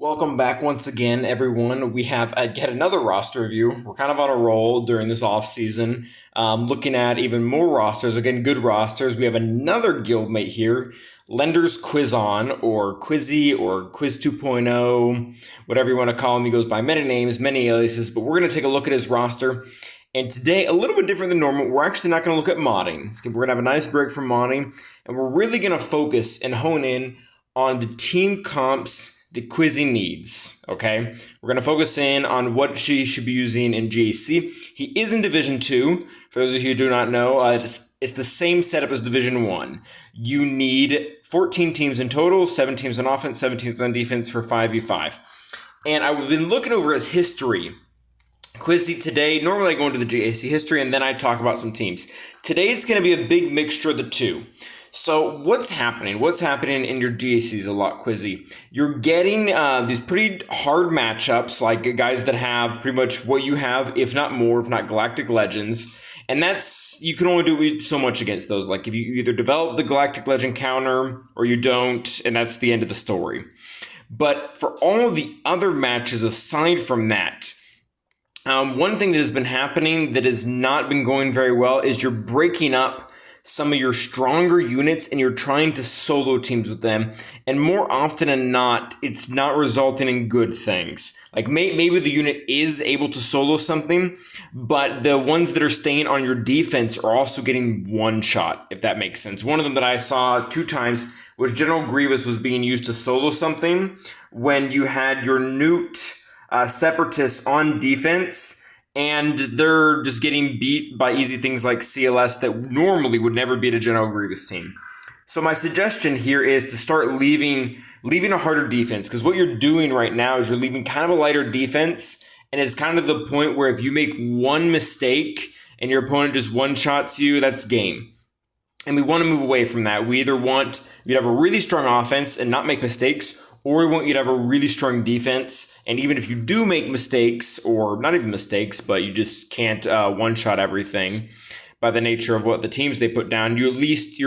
Welcome back once again, everyone. We have yet another roster review. We're kind of on a roll during this off season, looking at even more rosters. Again, good rosters. We have another guildmate here, Lenders Quizan, or Quizy, or Quiz 2.0, whatever you want to call him. He goes by many names, many aliases, but we're going to take a look at his roster. And today, a little bit different than normal, we're actually not going to look at modding. We're going to have a nice break from modding, and we're really going to focus and hone in on the team comps the Quizy needs, okay? We're going to focus in on what she should be using in GAC. He is in Division 2. For those of you who do not know, it's the same setup as Division 1. You need 14 teams in total, 7 teams on offense, 7 teams on defense for 5v5. And I've been looking over his history. Quizy today, normally I go into the GAC history and then I talk about some teams. Today it's going to be a big mixture of the two. So what's happening? What's happening in your GACs a lot, Quizy? You're getting these pretty hard matchups, like guys that have pretty much what you have, if not more, if not Galactic Legends. And that's, you can only do so much against those. Like if you either develop the Galactic Legend counter or you don't, and that's the end of the story. But for all the other matches aside from that, one thing that has been happening that has not been going very well is you're breaking up some of your stronger units and you're trying to solo teams with them. And more often than not, it's not resulting in good things. Like maybe the unit is able to solo something, but the ones that are staying on your defense are also getting one shot, if that makes sense. One of them that I saw 2 times was General Grievous was being used to solo something when you had your Newt Separatists on defense, and they're just getting beat by easy things like CLS that normally would never beat a General Grievous team. So my suggestion here is to start leaving a harder defense, because what you're doing right now is you're leaving kind of a lighter defense, and it's kind of the point where if you make one mistake and your opponent just one-shots you, that's game. And we want to move away from that. We either want you to have a really strong offense and not make mistakes, or we want you to have a really strong defense. And even if you do make mistakes, or not even mistakes, but you just can't one-shot everything by the nature of what the teams they put down, your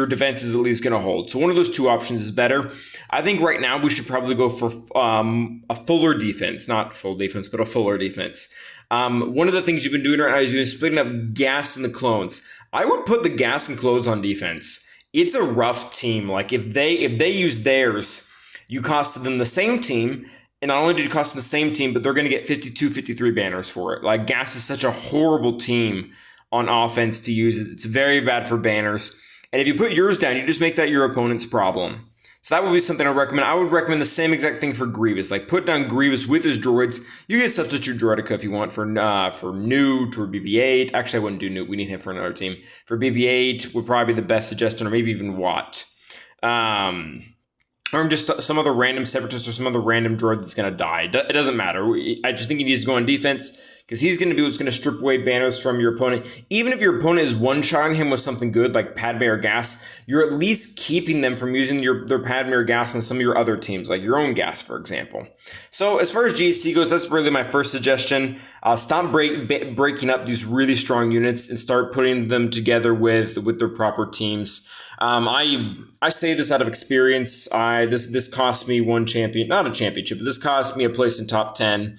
defense is at least going to hold. So one of those 2 options is better. I think right now we should probably go for a fuller defense, not full defense, but a fuller defense. One of the things you've been doing right now is you've been splitting up gas and the clones. I would put the gas and clones on defense. It's a rough team. Like if they use theirs, you costed them the same team, and not only did you cost them the same team, but they're going to get 52, 53 banners for it. Like gas is such a horrible team on offense to use. It's very bad for banners. And if you put yours down, you just make that your opponent's problem. So that would be something I recommend. I would recommend the same exact thing for Grievous. Like put down Grievous with his droids. You can substitute Droidica if you want for Newt or BB-8. Actually, I wouldn't do Newt. We need him for another team. For BB-8 would probably be the best suggestion, or maybe even Watt. Or just some other random separatist or some other random droid that's going to die. It doesn't matter. I just think he needs to go on defense, because he's going to be what's going to strip away banners from your opponent. Even if your opponent is one-shotting him with something good like Padme or gas, you're at least keeping them from using their Padme or gas on some of your other teams, like your own gas, for example. So as far as GAC goes, that's really my first suggestion. Stop breaking up these really strong units and start putting them together with their proper teams. I say this out of experience. This cost me one champion, not a championship, but this cost me a place in top 10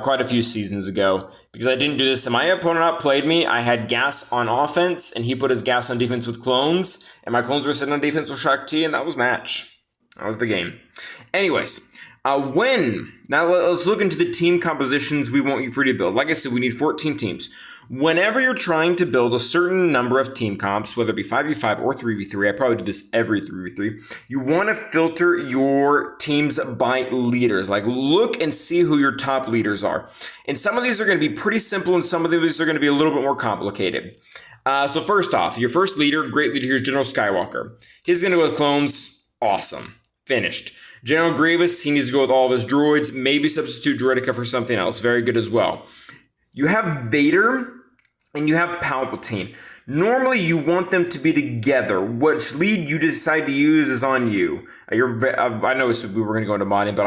quite a few seasons ago, because I didn't do this and my opponent outplayed me. I had gas on offense and he put his gas on defense with clones, and my clones were sitting on defense with Shock T, and that was match. That was the game. Anyways, now let's look into the team compositions we want you free to build. Like I said, we need 14 teams. Whenever you're trying to build a certain number of team comps, whether it be 5v5 or 3v3, I probably do this every 3v3, you want to filter your teams by leaders. Like look and see who your top leaders are. And some of these are going to be pretty simple, and some of these are going to be a little bit more complicated. So first off, your first leader, great leader here is General Skywalker. He's going to go with clones. Awesome. Finished. General Grievous, he needs to go with all of his droids. Maybe substitute Droidica for something else. Very good as well. You have Vader and you have Palpatine. Normally, you want them to be together. Which lead you decide to use is on you. I know we were going to go into modding, but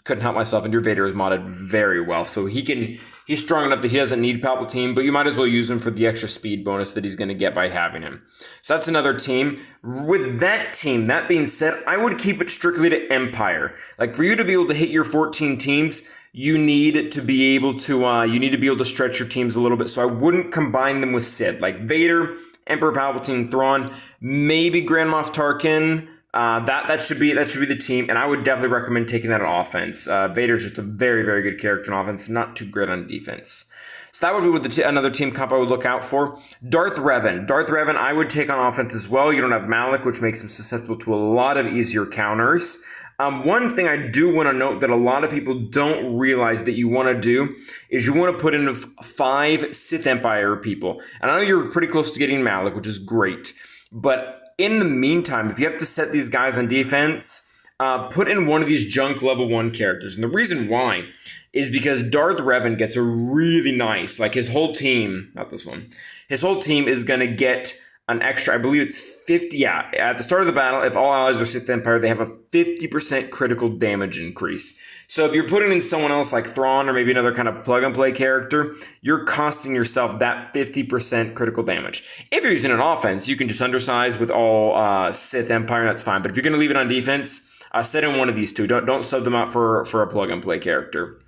couldn't help myself, and your Vader is modded very well. So he's strong enough that he doesn't need Palpatine, but you might as well use him for the extra speed bonus that he's going to get by having him. So that's another team. With that team, that being said, I would keep it strictly to Empire. Like, for you to be able to hit your 14 teams, you need to be able to stretch your teams a little bit. So I wouldn't combine them with Sith. Like Vader, Emperor Palpatine, Thrawn, maybe Grand Moff Tarkin. That should be the team, and I would definitely recommend taking that on offense. Vader's just a very, very good character on offense, not too great on defense. So that would be with another team comp I would look out for. Darth Revan. Darth Revan I would take on offense as well. You don't have Malik, which makes him susceptible to a lot of easier counters. One thing I do want to note that a lot of people don't realize that you want to do is you want to put in 5 Sith Empire people. And I know you're pretty close to getting Malik, which is great. But in the meantime, if you have to set these guys on defense, put in one of these junk level 1 characters. And the reason why is because Darth Revan gets a really nice, like his whole team, not this one, his whole team is going to get an extra, I believe it's 50, yeah, at the start of the battle, if all allies are Sith Empire, they have a 50% critical damage increase. So if you're putting in someone else like Thrawn or maybe another kind of plug-and-play character, you're costing yourself that 50% critical damage. If you're using an offense, you can just undersize with all Sith Empire, that's fine. But if you're going to leave it on defense, set in one of these two. Don't sub them out for a plug-and-play character.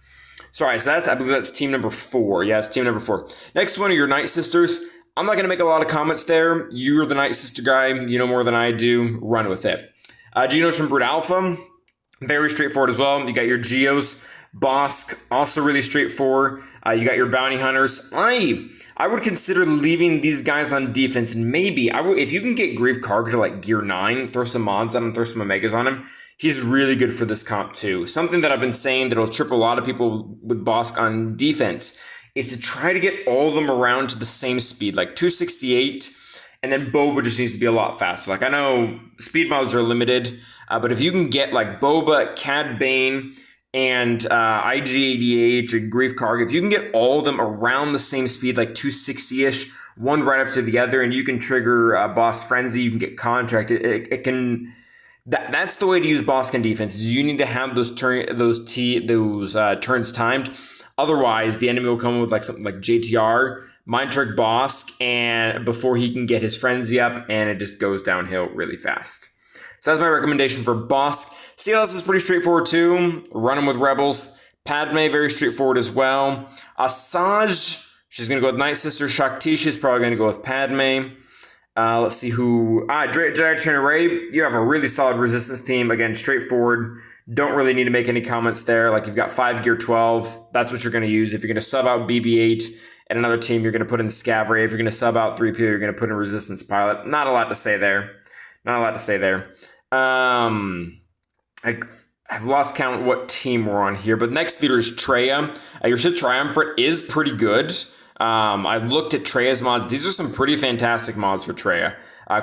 Sorry, so I believe that's team number 4. Yeah, it's team number 4. Next one are your Night Sisters. I'm not going to make a lot of comments there. You're the Night Sister guy. You know more than I do. Run with it. Geonos from Brood Alpha, very straightforward as well. You got your Geos. Bosk, also really straightforward. You got your Bounty Hunters. I would consider leaving these guys on defense, and maybe, if you can get Grief Karga to like Gear 9, throw some mods on him, throw some Omegas on him, he's really good for this comp too. Something that I've been saying that'll trip a lot of people with Bosk on defense is to try to get all of them around to the same speed, like 268, and then Boba just needs to be a lot faster. Like, I know speed mods are limited, but if you can get like Boba, Cad Bane, and IG-88 and Grief Karga, if you can get all of them around the same speed, like 260-ish, one right after the other, and you can trigger Boss Frenzy, you can get contracted, it can... That's the way to use Bosk on defense, is you need to have those turns timed. Otherwise, the enemy will come with like something like JTR, Mind Trick Bosk, and before he can get his Frenzy up, and it just goes downhill really fast. So that's my recommendation for Bosk. CLS is pretty straightforward too. Run him with Rebels. Padme, very straightforward as well. Asajj, she's going to go with Night Sister. Shaktish is probably going to go with Padme. Let's see who... Jedi Trainer Rey, you have a really solid resistance team. Again, straightforward. Don't really need to make any comments there. Like, you've got 5 Gear 12. That's what you're going to use. If you're going to sub out BB-8 and another team, you're going to put in Scav Rey. If you're going to sub out 3PO, you're going to put in Resistance Pilot. Not a lot to say there. I've lost count what team we're on here, but next leader is Traya. Your Sith Triumvirate is pretty good. I looked at Treya's mods. These are some pretty fantastic mods for Traya.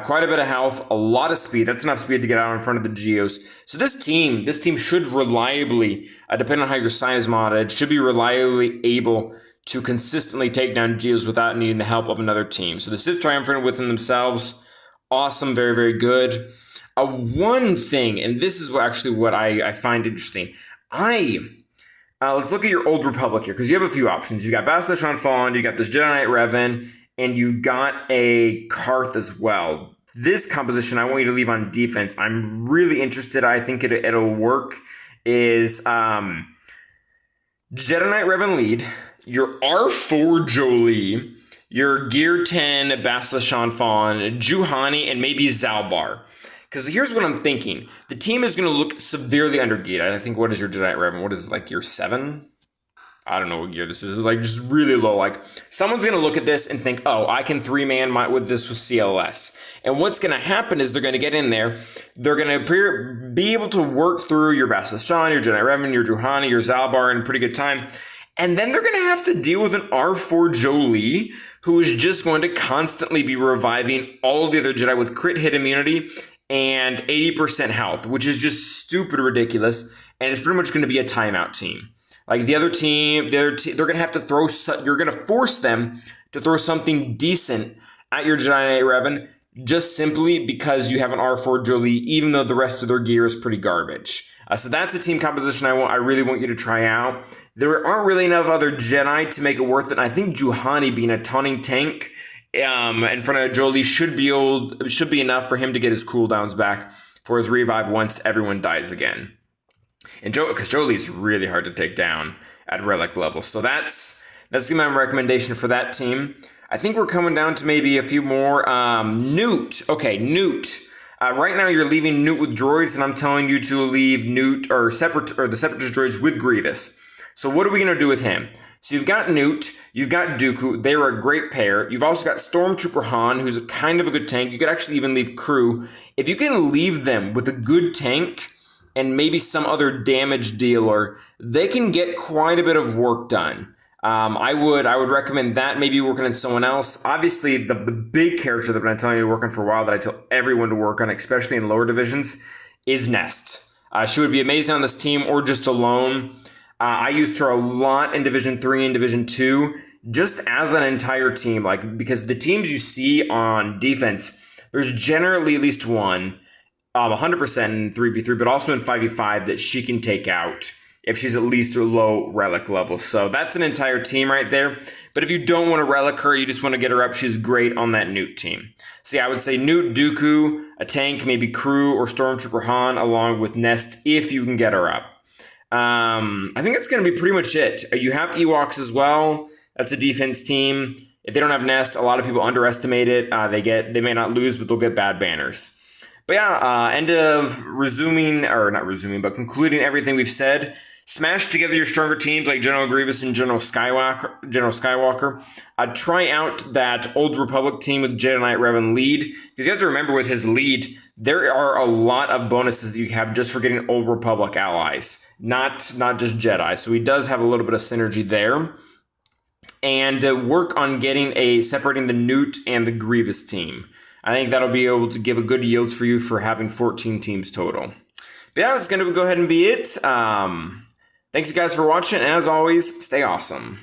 Quite a bit of health, a lot of speed. That's enough speed to get out in front of the Geos. So this team should reliably, depending on how your sign is modded, should be reliably able to consistently take down Geos without needing the help of another team. So the Sith Triumvirate within themselves, awesome, very, very good. One thing, and this is what I find interesting. Let's look at your Old Republic here, because you have a few options. You've got Bastila Shan Fallen, you got this Jedi Knight Revan, and you've got a Karth as well. This composition I want you to leave on defense. I'm really interested. I think it'll work. Is Jedi Knight Revan lead, your R4 Jolie, your Gear 10 Bastila Shan Fallen, Juhani, and maybe Zalbar. Because here's what I'm thinking. The team is going to look severely undergeared. I think, what is your Jedi Revan? What is it, like Gear 7? I don't know what gear this is. It's like just really low. Like, someone's going to look at this and think, oh, I can 3-man with this with CLS. And what's going to happen is they're going to get in there. They're going to be able to work through your Bastila Shan, your Jedi Revan, your Juhani, your Zalbar in a pretty good time. And then they're going to have to deal with an R4 Jolie, who is just going to constantly be reviving all the other Jedi with crit hit immunity and 80% health, which is just stupid ridiculous, and it's pretty much going to be a timeout team. Like, the other team, they're going to have to throw, you're going to force them to throw something decent at your Jedi Knight Revan, just simply because you have an R4 Jolie, even though the rest of their gear is pretty garbage. So that's a team composition I really want you to try out. There aren't really enough other Jedi to make it worth it. And I think Juhani being a taunting tank in front of Jolie should be enough for him to get his cooldowns back for his revive once everyone dies again. And because Jolie's really hard to take down at relic level, so that's my recommendation for that team. I think we're coming down to maybe a few more. Newt. Okay, Newt. Right now you're leaving Newt with droids, and I'm telling you to leave Newt or the Separatist droids with Grievous. So what are we going to do with him? So you've got Newt, you've got Dooku. They are a great pair. You've also got Stormtrooper Han, who's kind of a good tank. You could actually even leave Crew. If you can leave them with a good tank and maybe some other damage dealer, they can get quite a bit of work done. I would recommend that, maybe working on someone else. Obviously, the big character that I've been telling you to work on for a while that I tell everyone to work on, especially in lower divisions, is Nest. She would be amazing on this team or just alone. I used her a lot in Division 3 and Division 2, just as an entire team, because the teams you see on defense, there's generally at least one, 100% in 3v3, but also in 5v5 that she can take out if she's at least a low relic level. So that's an entire team right there. But if you don't want to relic her, you just want to get her up, she's great on that Newt team. So yeah, I would say Newt, Dooku, a tank, maybe Crew or Stormtrooper Han, along with Nest if you can get her up. I think that's going to be pretty much it. You have Ewoks as well. That's a defense team. If they don't have Nest, a lot of people underestimate it. They may not lose, but they'll get bad banners. But yeah, end of concluding everything we've said. Smash together your stronger teams like General Grievous and General Skywalker. Try out that Old Republic team with Jedi Knight Revan lead, because you have to remember with his lead, there are a lot of bonuses that you have just for getting Old Republic allies, not just Jedi. So he does have a little bit of synergy there. And work on separating the Newt and the Grievous team. I think that'll be able to give a good yields for you for having 14 teams total. But yeah, that's going to go ahead and be it. Thanks you guys for watching, and as always, stay awesome.